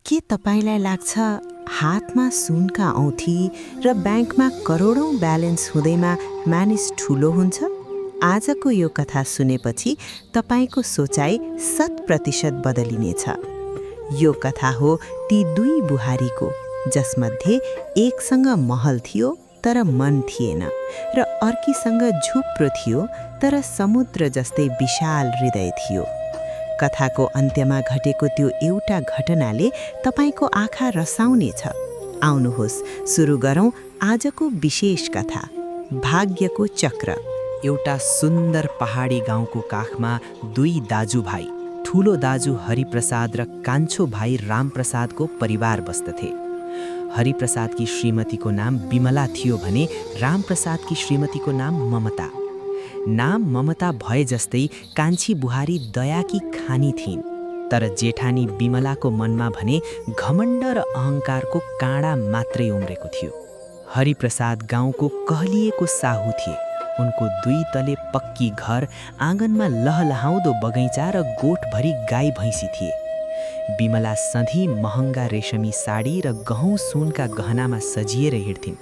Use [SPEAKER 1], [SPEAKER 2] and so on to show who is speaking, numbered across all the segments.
[SPEAKER 1] के तपाईलाई लाग्छ हातमा सुनका औँठी र ब्याङ्कमा करोडौँ ब्यालेन्स हुँदैमा मानिस ठुलो हुन्छ? आजको यो कथा सुनेपछि तपाईको सोचाइ 100% बदलिनेछ। यो कथा हो ती दुई बुहारीको, जसमध्ये एकसँग महल थियो तर मन थिएन र अर्कीसँग झुप्रो थियो तर समुद्र जस्तै विशाल हृदय थियो। कथाको अन्त्यमा घटेको त्यो एउटा घटनाले तपाईको आँखा रसाउनेछ। आउनुहोस् सुरु गरौँ आजको विशेष कथा, भाग्यको चक्र।
[SPEAKER 2] एउटा सुन्दर पहाडी गाउँको काखमा दुई दाजुभाइ, ठुलो दाजु हरिप्रसाद र कान्छो भाइ रामप्रसादको परिवार बस्दथे। हरिप्रसादकी श्रीमतीको नाम बिमला थियो भने रामप्रसादकी श्रीमतीको नाम ममता। नाम ममता भए जस्तै कान्छी बुहारी दयाकी खानी थिइन्, तर जेठानी बिमलाको मनमा भने घमण्ड र अहङ्कारको काँडा मात्रै उम्रेको थियो। हरिप्रसाद गाउँको कहलिएको साहु थिए। उनको दुई तले पक्की घर, आँगनमा लहलहाउँदो बगैँचा र गोठभरि गाई भैँसी थिए। बिमला सधैँ महँगा रेशमी साडी र गहौँ सुनका गहनामा सजिएर हिँड्थिन्,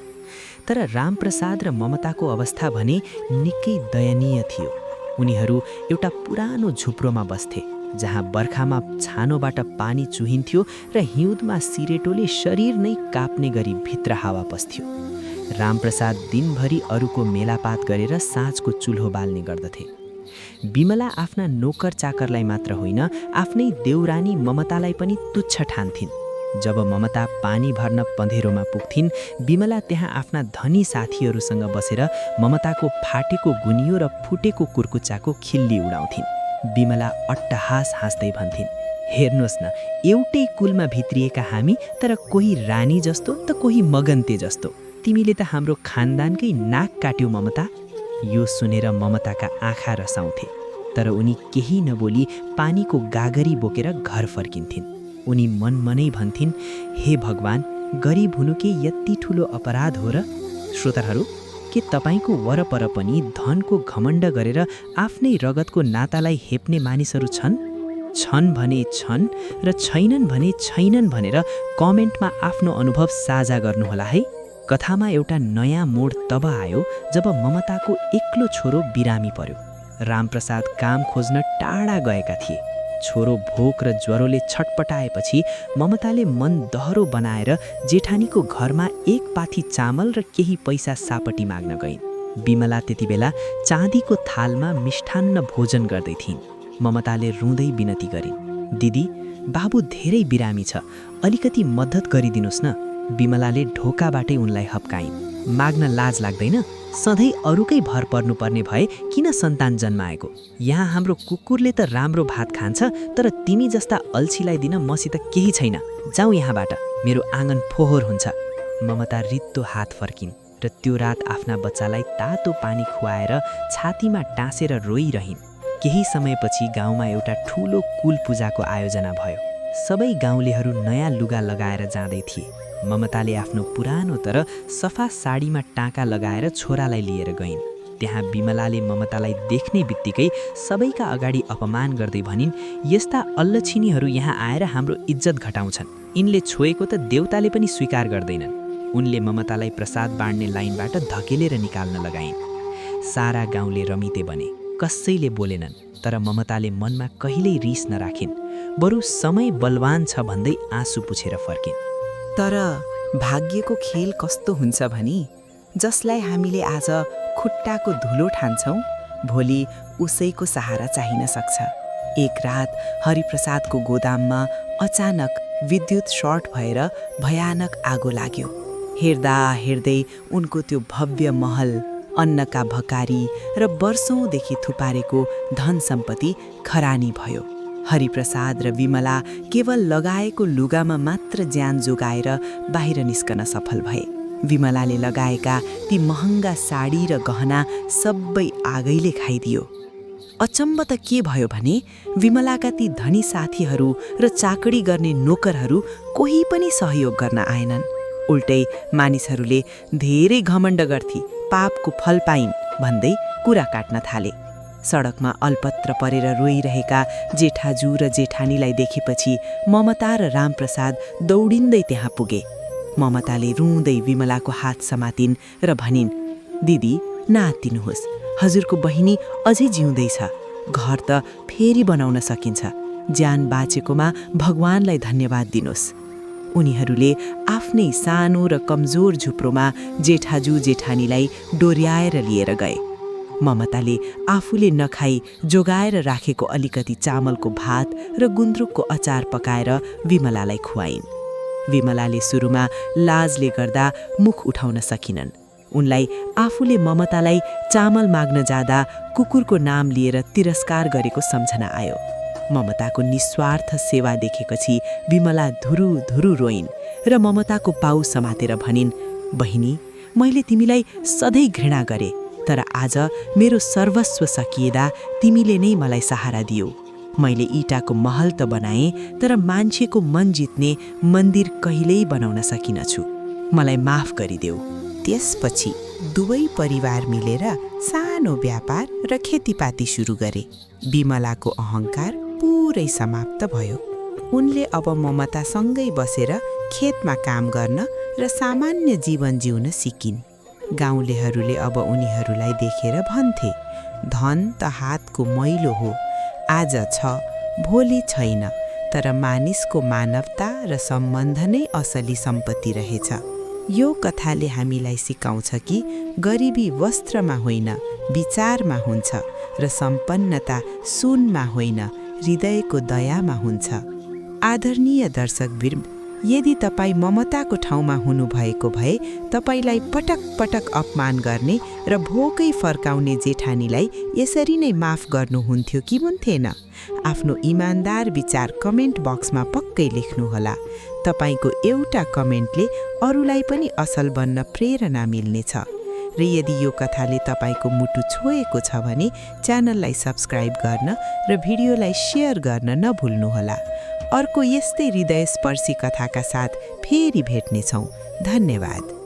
[SPEAKER 2] तर रामप्रसाद र ममताको अवस्था भने निकै दयनीय थियो। उनीहरू एउटा पुरानो झुप्रोमा बस्थे, जहाँ बर्खामा छानोबाट पानी चुहिन्थ्यो र हिउँदमा सिरेटोले शरीर नै काप्ने गरी भित्र हावा पस्थ्यो। रामप्रसाद दिनभरि अरूको मेलापात गरेर साँझको चुल्हो बाल्ने गर्दथे। बिमला आफ्ना नोकर चाकरलाई मात्र होइन, आफ्नै देउरानी ममतालाई पनि तुच्छ ठान्थिन्। जब ममता पानी भर्न पँधेरोमा पुग्थिन्, बिमला त्यहाँ आफ्ना धनी साथीहरूसँग बसेर ममताको फाटेको गुनियो र फुटेको कुर्कुच्चाको खिल्ली उडाउँथिन्। बिमला अट्टहास हाँस्दै भन्थिन्, हेर्नुहोस् न, एउटै कुलमा भित्रिएका हामी, तर कोही रानी जस्तो त कोही मगन्ते जस्तो। तिमीले त हाम्रो खानदानकै नाक काट्यौ ममता। यो सुनेर ममताका आँखा रसाउँथे, तर उनी केही नबोली पानीको गागरी बोकेर घर फर्किन्थिन्। उनी मनमनै भन्थिन्, हे भगवान, गरिब हुनु के यति ठुलो अपराध हो र? श्रोताहरू, के तपाईको वरपर पनि धनको घमण्ड गरेर आफ्नै रगतको नातालाई हेप्ने मानिसहरू छन्? छन् भने छन् र छैनन् भने छैनन् भनेर कमेन्टमा आफ्नो अनुभव साझा गर्नुहोला है। कथामा एउटा नयाँ मोड तब आयो जब ममताको एक्लो छोरो बिरामी पर्यो। रामप्रसाद काम खोज्न टाढा गएका थिए। छोरो भोक र ज्वरोले छटपटाएपछि ममताले मन दहरो बनाएर जेठानीको घरमा एक पाथी चामल र केही पैसा सापटी माग्न गइन्। बिमला त्यति बेला चाँदीको थालमा मिष्ठान्न भोजन गर्दै थिइन्। ममताले रुँदै बिनती गरिन्, दिदी, बाबु धेरै बिरामी छ, अलिकति मद्दत गरिदिनुहोस् न। बिमलाले ढोकाबाटै उनलाई हप्काइन्, माग्न लाज लाग्दैन? सधैँ अरूकै भर पर्नुपर्ने भए किन सन्तान जन्माएको? यहाँ हाम्रो कुकुरले त राम्रो भात खान्छ, तर तिमी जस्ता अल्छीलाई दिन मसित केही छैन। जाऊ यहाँबाट, मेरो आँगन फोहोर हुन्छ। ममता रित्तो हात फर्किन् र त्यो रात आफ्ना बच्चालाई तातो पानी खुवाएर छातीमा टाँसेर रोइरहिन्। केही समयपछि गाउँमा एउटा ठुलो कुल पूजाको आयोजना भयो। सबै गाउँलेहरू नयाँ लुगा लगाएर जाँदै थिए। ममताले आफ्नो पुरानो तर सफा साडीमा टाँका लगाएर छोरालाई लिएर गइन्। त्यहाँ बिमलाले ममतालाई देख्ने बित्तिकै सबैका अगाडि अपमान गर्दै भनिन्, यस्ता अल्लछिनीहरू यहाँ आएर हाम्रो इज्जत घटाउँछन्। यिनले छोएको त देवताले पनि स्वीकार गर्दैनन्। उनले ममतालाई प्रसाद बाँड्ने लाइनबाट धकेलेर निकाल्न लगाइन्। सारा गाउँले रमिते बने, कसैले बोलेनन्, तर ममताले मनमा कहिल्यै रिस नराखिन्। बरु समय बलवान छ भन्दै आँसु पुछेर फर्किन्।
[SPEAKER 1] तर भाग्यको खेल कस्तो हुन्छ भनी, जसलाई हामीले आज खुट्टाको धुलो ठान्छौँ, भोलि उसैको सहारा चाहिन सक्छ। एक रात हरिप्रसादको गोदाममा अचानक विद्युत सर्ट भएर भयानक आगो लाग्यो। हेर्दा हेर्दै उनको त्यो भव्य महल, अन्नका भकारी र वर्षौँदेखि थुपारेको धन सम्पत्ति खरानी भयो। हरिप्रसाद र विमला केवल लगाएको लुगामा मात्र ज्यान जोगाएर बाहिर निस्कन सफल भए। विमलाले लगाएका ती महँगा साडी र गहना सबै आगैले खाइदियो। अचम्म त के भयो भने विमलाका ती धनी साथीहरू र चाकडी गर्ने नोकरहरू कोही पनि सहयोग गर्न आएनन्। उल्टै मानिसहरूले धेरै घमण्ड गर्थे, पापको फल पाइन् भन्दै कुरा काट्न थाले। सडकमा अल्पत्र परेर रोइरहेका जेठाजु र जेठानीलाई देखेपछि ममता र रामप्रसाद दौडिँदै त्यहाँ पुगे। ममताले रुँदै विमलाको हात समातिन् र भनिन्, दिदी नआत्तिनुहोस्, हजुरको बहिनी अझै जिउँदैछ। घर त फेरि बनाउन सकिन्छ। ज्यान बाँचेकोमा भगवानलाई धन्यवाद दिनुहोस्। उनीहरूले आफ्नै सानो र कमजोर झुप्रोमा जेठाजु जेठानीलाई डोर्याएर लिएर गए। ममताले आफूले नखाई जोगाएर राखेको अलिकति चामलको भात र गुन्द्रुकको अचार पकाएर विमलालाई खुवाइन्। विमलाले सुरुमा लाजले गर्दा मुख उठाउन सकिनन्। उनलाई आफूले ममतालाई चामल माग्न जाँदा कुकुरको नाम लिएर तिरस्कार गरेको सम्झना आयो। ममताको निस्वार्थ सेवा देखेपछि विमला धुरु धुरु रोइन् र ममताको पाउ समातेर भनिन्, बहिनी, मैले तिमीलाई सधैँ घृणा गरे, तर आज मेरो सर्वस्व सकिएदा तिमीले नै मलाई सहारा दियौ। मैले इँटाको महल त बनाएँ, तर मान्छेको मन जित्ने मन्दिर कहिल्यै बनाउन सकिनछु। मलाई माफ गरिदेऊ। त्यसपछि दुवै परिवार मिलेर सानो व्यापार र खेतीपाती सुरु गरे। विमलाको अहङ्कार पुरै समाप्त भयो। उनले अब ममतासँगै बसेर खेतमा काम गर्न र सामान्य जीवन जिउन सिकिन्। गाउँलेहरूले अब उनीहरूलाई देखेर भन्थे, धन त हातको मैलो हो, आज छ भोलि छैन, तर मानिसको मानवता र सम्बन्ध नै असली सम्पत्ति रहेछ। यो कथाले हामीलाई सिकाउँछ कि गरिबी वस्त्रमा होइन, विचारमा हुन्छ र सम्पन्नता सुनमा होइन, हृदयको दयामा हुन्छ। आदरणीय दर्शकवृन्द, यदि तपाईँ ममताको ठाउँमा हुनुभएको भए तपाईँलाई पटक पटक अपमान गर्ने र भोकै फर्काउने जेठानीलाई यसरी नै माफ गर्नुहुन्थ्यो कि हुन्थेन? आफ्नो इमान्दार विचार कमेन्ट बक्समा पक्कै लेख्नुहोला। तपाईँको एउटा कमेन्टले अरूलाई पनि असल बन्न प्रेरणा मिल्नेछ। र यदि यो कथाले तपाईँको मुटु छोएको छ भने च्यानललाई सब्स्क्राइब गर्न र भिडियोलाई सेयर गर्न नभुल्नुहोला। अर्को यस्तै हृदयस्पर्शी कथाका साथ फेरि भेट्नेछौँ। धन्यवाद।